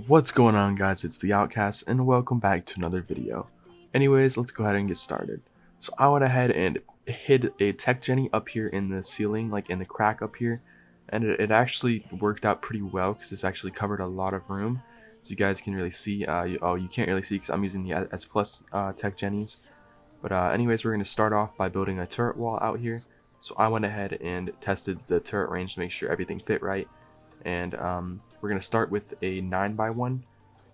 What's going on, guys? It's the Outcasts and welcome back to another video. Anyways, let's go ahead and get started. So I went ahead and hid a tech jenny up here in the ceiling, like in the crack up here, and it actually worked out pretty well because this actually covered a lot of room. So you guys can really see, you can't really see because I'm using the S Plus tech jennies. But anyways, we're going to start off by building a turret wall out here. So I went ahead and tested the turret range to make sure everything fit right. And we're going to start with a 9x1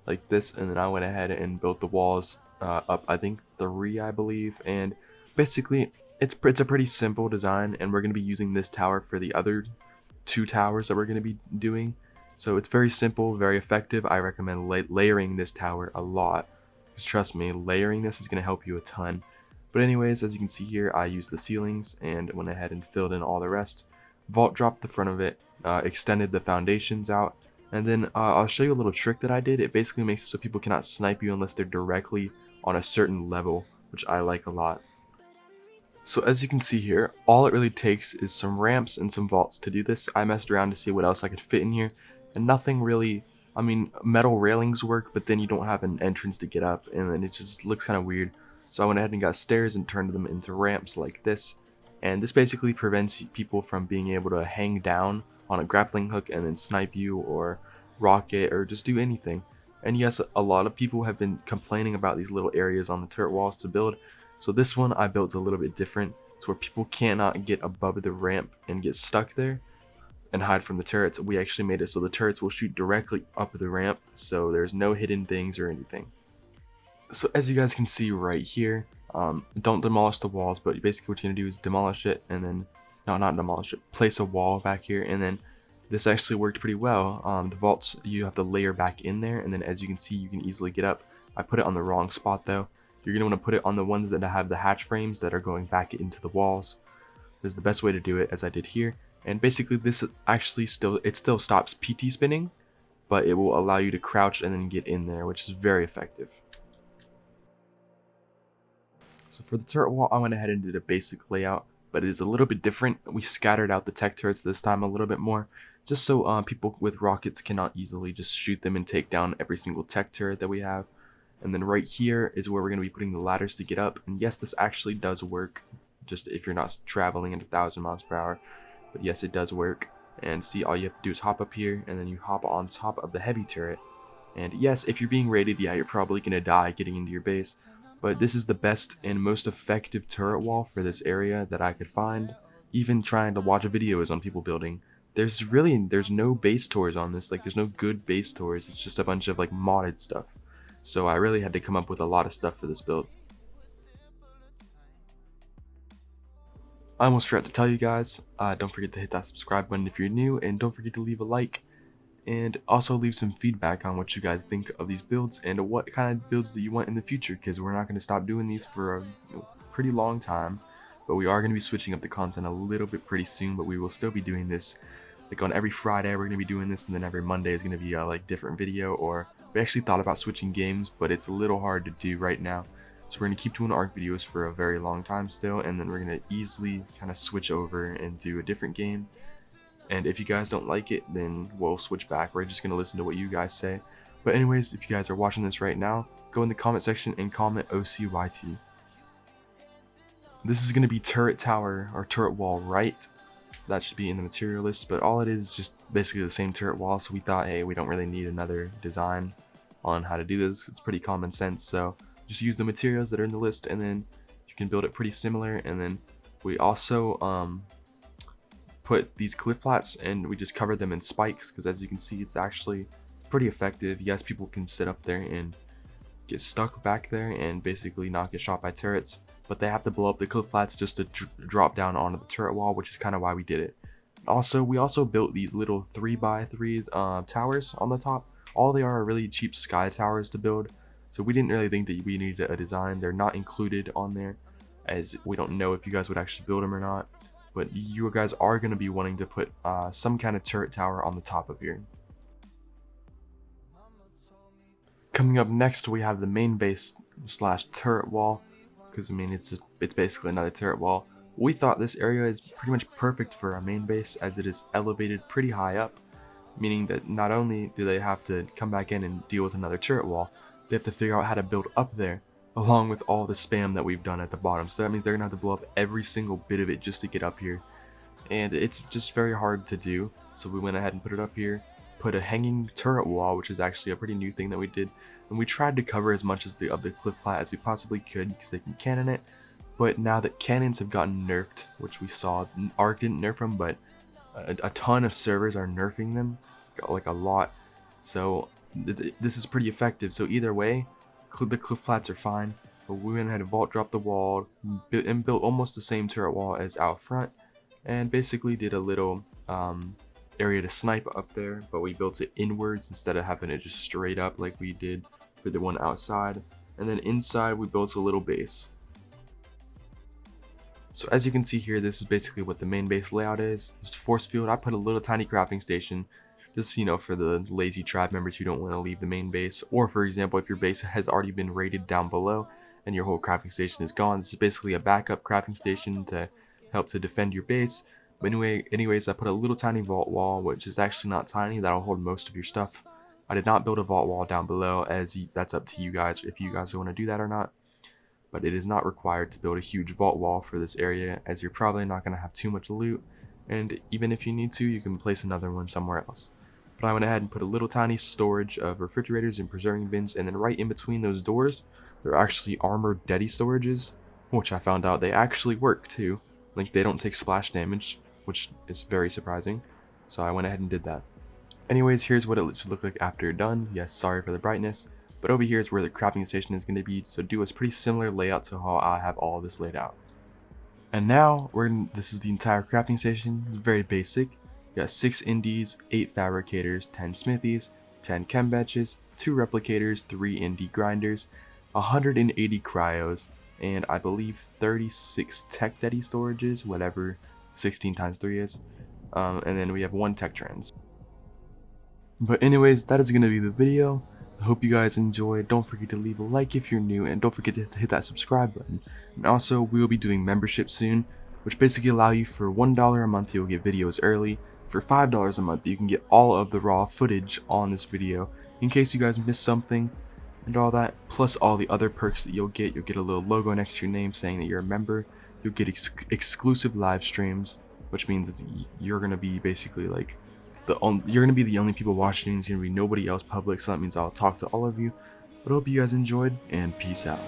like this, and then I went ahead and built the walls up, I think 3, I believe. And basically it's a pretty simple design, and we're going to be using this tower for the other 2 towers that we're going to be doing. So it's very simple, very effective. I recommend layering this tower a lot, because trust me, layering this is going to help you a ton. But anyways, as you can see here, I used the ceilings and went ahead and filled in all the rest. Vault dropped the front of it, extended the foundations out, and then I'll show you a little trick that I did. It basically makes it so people cannot snipe you unless they're directly on a certain level, which I like a lot. So as you can see here, all it really takes is some ramps and some vaults to do this. I messed around to see what else I could fit in here, and nothing really. I mean, metal railings work, but then you don't have an entrance to get up, and then it just looks kind of weird. So I went ahead and got stairs and turned them into ramps like this. And this basically prevents people from being able to hang down on a grappling hook and then snipe you or rocket or just do anything. And yes, a lot of people have been complaining about these little areas on the turret walls to build. So this one I built a little bit different. It's where people cannot get above the ramp and get stuck there and hide from the turrets. We actually made it so the turrets will shoot directly up the ramp, so there's no hidden things or anything. So as you guys can see right here, don't demolish the walls, but basically what you're gonna do is demolish it, and then not demolish it, place a wall back here, and then this actually worked pretty well. The vaults, you have to layer back in there, and then as you can see, you can easily get up. I put it on the wrong spot though. You're gonna want to put it on the ones that have the hatch frames that are going back into the walls. This is the best way to do it, as I did here. And basically this actually still stops PT spinning, but it will allow you to crouch and then get in there, which is very effective. So for the turret wall, I went ahead and did a basic layout, but it is a little bit different. We scattered out the tech turrets this time a little bit more, just so people with rockets cannot easily just shoot them and take down every single tech turret that we have. And then right here is where we're going to be putting the ladders to get up. And yes, this actually does work, just if you're not traveling at 1,000 miles per hour. But yes, it does work. And see, all you have to do is hop up here, and then you hop on top of the heavy turret. And yes, if you're being raided, yeah, you're probably going to die getting into your base. But this is the best and most effective turret wall for this area that I could find. Even trying to watch videos on people building. There's no base tours on this. Like, there's no good base tours. It's just a bunch of like modded stuff. So I really had to come up with a lot of stuff for this build. I almost forgot to tell you guys, don't forget to hit that subscribe button if you're new, and don't forget to leave a like. And also leave some feedback on what you guys think of these builds and what kind of builds that you want in the future, because we're not going to stop doing these for a pretty long time, but we are going to be switching up the content a little bit pretty soon. But we will still be doing this like on every Friday. We're going to be doing this, and then every Monday is going to be a like different video. Or we actually thought about switching games, but it's a little hard to do right now, so we're going to keep doing ARK videos for a very long time still, and then we're going to easily kind of switch over and do a different game. And if you guys don't like it, then we'll switch back. We're just going to listen to what you guys say. But anyways, if you guys are watching this right now, go in the comment section and comment OCYT. This is going to be turret tower or turret wall right. That should be in the material list, but all it is just basically the same turret wall. So we thought, hey, we don't really need another design on how to do this. It's pretty common sense. So just use the materials that are in the list, and then you can build it pretty similar. And then we also put these cliff flats, and we just covered them in spikes, because as you can see, it's actually pretty effective. Yes, people can sit up there and get stuck back there and basically not get shot by turrets, but they have to blow up the cliff flats just to drop down onto the turret wall, which is kind of why we did it. Also, we also built these little 3x3s towers on the top. All they are really cheap sky towers to build, so we didn't really think that we needed a design. They're not included on there, as we don't know if you guys would actually build them or not. But you guys are going to be wanting to put some kind of turret tower on the top of here. Coming up next, we have the main base slash turret wall, because I mean it's basically another turret wall. We thought this area is pretty much perfect for our main base, as it is elevated pretty high up, meaning that not only do they have to come back in and deal with another turret wall, they have to figure out how to build up there, along with all the spam that we've done at the bottom. So that means they're gonna have to blow up every single bit of it just to get up here, and it's just very hard to do. So we went ahead and put it up here, put a hanging turret wall, which is actually a pretty new thing that we did, and we tried to cover as much of the cliff plat as we possibly could because they can cannon it. But now that cannons have gotten nerfed, which we saw, ARK didn't nerf them, but a ton of servers are nerfing them, like a lot. So this is pretty effective. So either way, the cliff plats are fine. But we went ahead and vault dropped the wall and built almost the same turret wall as out front, and basically did a little area to snipe up there, but we built it inwards instead of having it just straight up like we did for the one outside. And then inside we built a little base. So as you can see here, this is basically what the main base layout is. Just force field. I put a little tiny crafting station, just for the lazy tribe members who don't want to leave the main base, or for example, if your base has already been raided down below and your whole crafting station is gone, this is basically a backup crafting station to help to defend your base. But anyways, I put a little tiny vault wall, which is actually not tiny. That'll hold most of your stuff. I did not build a vault wall down below, as that's up to you guys if you guys want to do that or not. But it is not required to build a huge vault wall for this area, as you're probably not going to have too much loot, and even if you need to, you can place another one somewhere else. But I went ahead and put a little tiny storage of refrigerators and preserving bins, and then right in between those doors, there are actually armored deady storages, which I found out they actually work too. Like, they don't take splash damage, which is very surprising, so I went ahead and did that. Anyways, here's what it should look like after you're done. Yes, sorry for the brightness. But over here is where the crafting station is going to be, so do a pretty similar layout to how I have all of this laid out. And now, this is the entire crafting station. It's very basic. You got 6 indies, 8 fabricators, 10 smithies, 10 chem benches, 2 replicators, 3 indie grinders, 180 cryos, and I believe 36 tech deady storages, whatever 16 times 3 is. And then we have 1 tech trans. But anyways, that is going to be the video. I hope you guys enjoyed. Don't forget to leave a like if you're new, and don't forget to hit that subscribe button. And also, we will be doing memberships soon, which basically allow you for $1 a month you'll get videos early. For $5 a month you can get all of the raw footage on this video in case you guys missed something and all that, plus all the other perks that you'll get. You'll get a little logo next to your name saying that you're a member. You'll get exclusive live streams, which means you're gonna be basically like you're gonna be the only people watching. There's gonna be nobody else public, so that means I'll talk to all of you. But I hope you guys enjoyed, and peace out.